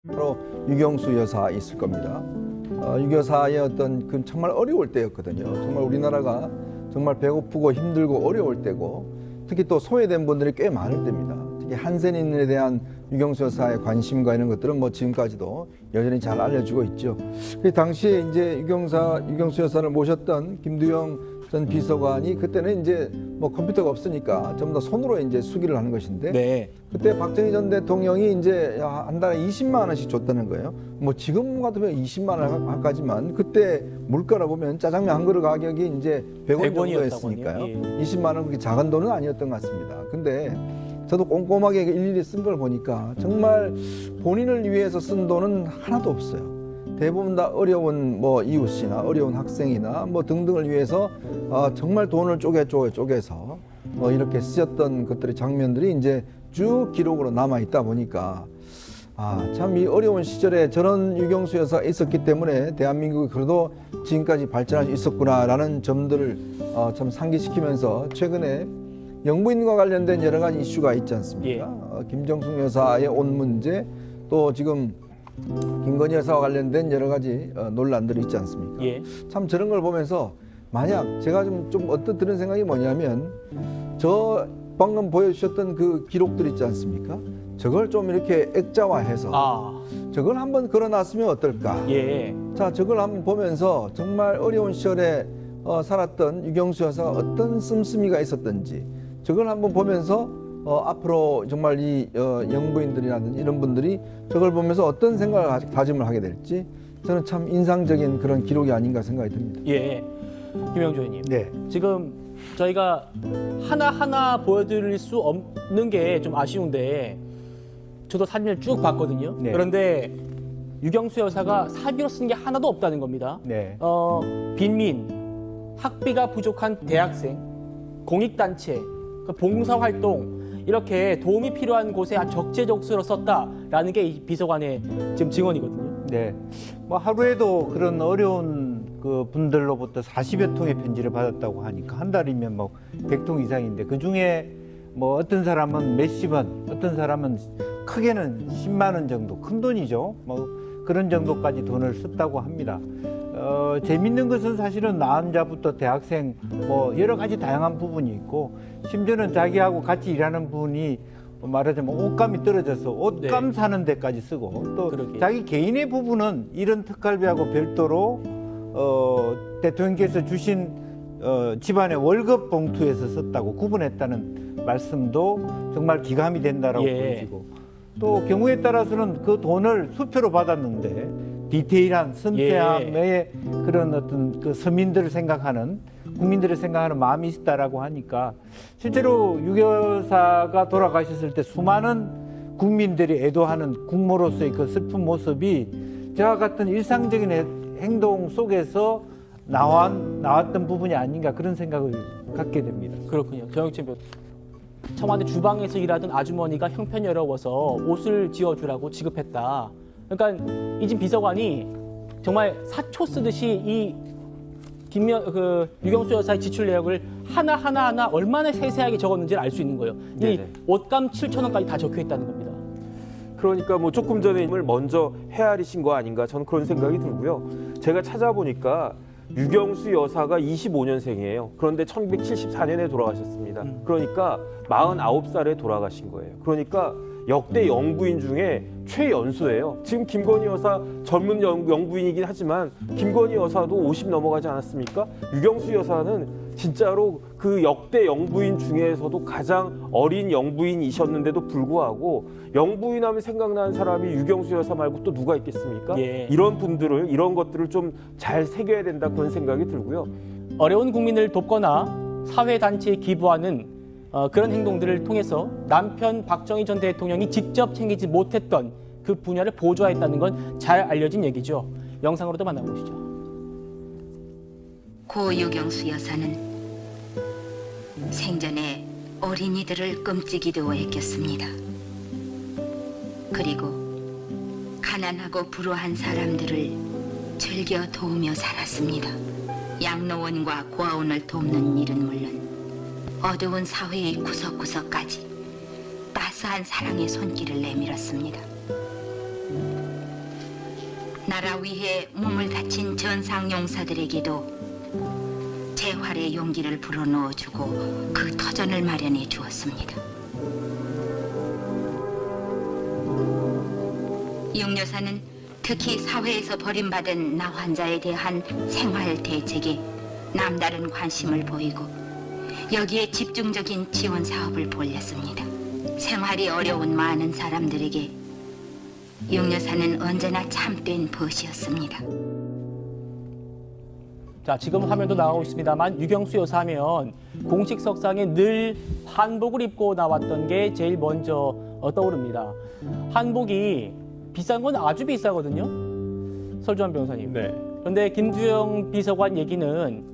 바로 유경수 여사 있을 겁니다. 유 여사의 어떤 그 정말 어려울 때였거든요. 정말 우리나라가 정말 배고프고 힘들고 어려울 때고, 특히 또 소외된 분들이 꽤 많을 때입니다. 특히 한센인에 대한 유경수 여사의 관심과 이런 것들은 뭐 지금까지도 여전히 잘 알려지고 있죠. 그 당시에 이제 유경수 여사를 모셨던 김두영 전 비서관이, 그때는 이제 뭐 컴퓨터가 없으니까 전부 다 손으로 이제 수기를 하는 것인데, 네. 그때 박정희 전 대통령이 이제 한 달에 20만 원씩 줬다는 거예요. 뭐 지금 같으면 20만 원 할까지만, 그때 물가로 보면 짜장면 한 그릇 가격이 이제 100원 정도였으니까요. 예. 20만 원 그렇게 작은 돈은 아니었던 것 같습니다. 근데 저도 꼼꼼하게 일일이 쓴 걸 보니까 정말 본인을 위해서 쓴 돈은 하나도 없어요. 대부분 다 어려운 뭐 이웃이나 어려운 학생이나 뭐 등등을 위해서 정말 돈을 쪼개서 이렇게 쓰였던 것들의 장면들이 이제 쭉 기록으로 남아 있다 보니까, 참 이 어려운 시절에 저런 유경수 여사가 있었기 때문에 대한민국이 그래도 지금까지 발전할 수 있었구나라는 점들을 참 상기시키면서, 최근에 영부인과 관련된 여러 가지 이슈가 있지 않습니까? 김정숙 여사의 온 문제, 또 지금 김건희 여사와 관련된 여러 가지 논란들이 있지 않습니까? 예. 참 저런 걸 보면서 만약 제가 좀 어떤 드는 생각이 뭐냐면, 저 방금 보여주셨던 그 기록들 있지 않습니까? 저걸 좀 이렇게 액자화해서 저걸 한번 걸어놨으면 어떨까? 예. 자, 저걸 한번 보면서 정말 어려운 시절에 살았던 유경수 여사가 어떤 씀씀이가 있었던지, 저걸 한번 보면서 앞으로 정말 이 영부인들이라든지 이런 분들이 저걸 보면서 어떤 생각을 다짐을 하게 될지, 저는 참 인상적인 그런 기록이 아닌가 생각이 듭니다. 예. 김영주 의원님. 네. 지금 저희가 하나하나 보여드릴 수 없는 게 좀 아쉬운데, 저도 사진을 쭉 봤거든요. 네. 그런데 유경수 여사가 사비로 쓴 게 하나도 없다는 겁니다. 네. 빈민, 학비가 부족한 대학생, 공익단체, 봉사활동, 이렇게 도움이 필요한 곳에 적재적소로 썼다라는 게 이 비서관의 지금 증언이거든요. 네. 뭐 하루에도 그런 어려운 그 분들로부터 40여 통의 편지를 받았다고 하니까 한 달이면 뭐 100통 이상인데, 그 중에 뭐 어떤 사람은 몇십 원, 어떤 사람은 크게는 10만 원 정도, 큰 돈이죠. 뭐 그런 정도까지 돈을 썼다고 합니다. 재밌는 것은 사실은 남자부터 대학생 뭐 여러 가지 다양한 부분이 있고, 심지어는 자기하고 같이 일하는 분이 말하자면 옷감이 떨어져서 옷감 사는 데까지 쓰고, 또 그러게. 자기 개인의 부분은 이런 특갈비하고 별도로 대통령께서 주신 집안의 월급 봉투에서 썼다고 구분했다는 말씀도 정말 기감이 된다라고 보여지고, 또 경우에 따라서는 그 돈을 수표로 받았는데 디테일한 섬세함의 그런 어떤 그 서민들을 생각하는, 국민들을 생각하는 마음이 있다라고 하니까, 실제로 유 여사가 돌아가셨을 때 수많은 국민들이 애도하는 국모로서의 그 슬픈 모습이 저와 같은 일상적인 행동 속에서 나왔던 부분이 아닌가, 그런 생각을 갖게 됩니다. 그렇군요. 정영진 변 청와대 주방에서 일하던 아주머니가 형편이 어려워서 옷을 지어주라고 지급했다. 그러니까 이진 비서관이 정말 사초 쓰듯이 이 유경수 여사의 지출 내역을 하나 얼마나 세세하게 적었는지를 알 수 있는 거예요. 이 옷감 7,000원까지 다 적혀 있다는 겁니다. 그러니까 뭐 조금 전에 힘을 먼저 헤아리신 거 아닌가, 저는 그런 생각이 들고요. 제가 찾아보니까 유경수 여사가 25년생이에요. 그런데 1974년에 돌아가셨습니다. 그러니까 49살에 돌아가신 거예요. 그러니까 역대 영부인 중에 최연소예요. 지금 김건희 여사 젊은 영부인이긴 하지만 김건희 여사도 50 넘어가지 않았습니까? 유경수 여사는 진짜로 그 역대 영부인 중에서도 가장 어린 영부인이셨는데도 불구하고, 영부인 하면 생각나는 사람이 유경수 여사 말고 또 누가 있겠습니까? 이런 분들을, 이런 것들을 좀 잘 새겨야 된다, 그런 생각이 들고요. 어려운 국민을 돕거나 사회단체에 기부하는 그런 행동들을 통해서 남편 박정희 전 대통령이 직접 챙기지 못했던 그 분야를 보좌했다는 건 잘 알려진 얘기죠. 영상으로도 만나보시죠. 고 유경수 여사는 생전에 어린이들을 끔찍이도 애겼습니다. 그리고 가난하고 불우한 사람들을 즐겨 도우며 살았습니다. 양로원과 고아원을 돕는 일은 물론 어두운 사회의 구석구석까지 따스한 사랑의 손길을 내밀었습니다. 나라 위해 몸을 바친 전상용사들에게도 재활의 용기를 불어넣어주고 그 터전을 마련해 주었습니다. 육여사는 특히 사회에서 버림받은 나 환자에 대한 생활 대책에 남다른 관심을 보이고 여기에 집중적인 지원 사업을 벌였습니다. 생활이 어려운 많은 사람들에게 육여사는 언제나 참된 벗이었습니다. 자, 지금 화면도 나오고 있습니다만 유경수 여사 하면 공식 석상에 늘 한복을 입고 나왔던 게 제일 먼저 떠오릅니다. 한복이 비싼 건 아주 비싸거든요. 설주환 변호사님. 네. 그런데 김두영 비서관 얘기는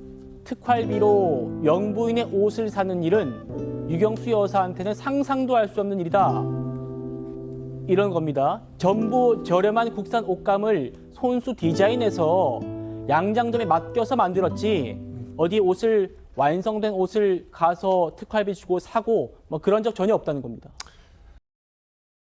특활비로 영부인의 옷을 사는 일은 유경수 여사한테는 상상도 할 수 없는 일이다. 이런 겁니다. 전부 저렴한 국산 옷감을 손수 디자인해서 양장점에 맡겨서 만들었지 어디 옷을 완성된 옷을 가서 특활비 주고 사고 뭐 그런 적 전혀 없다는 겁니다.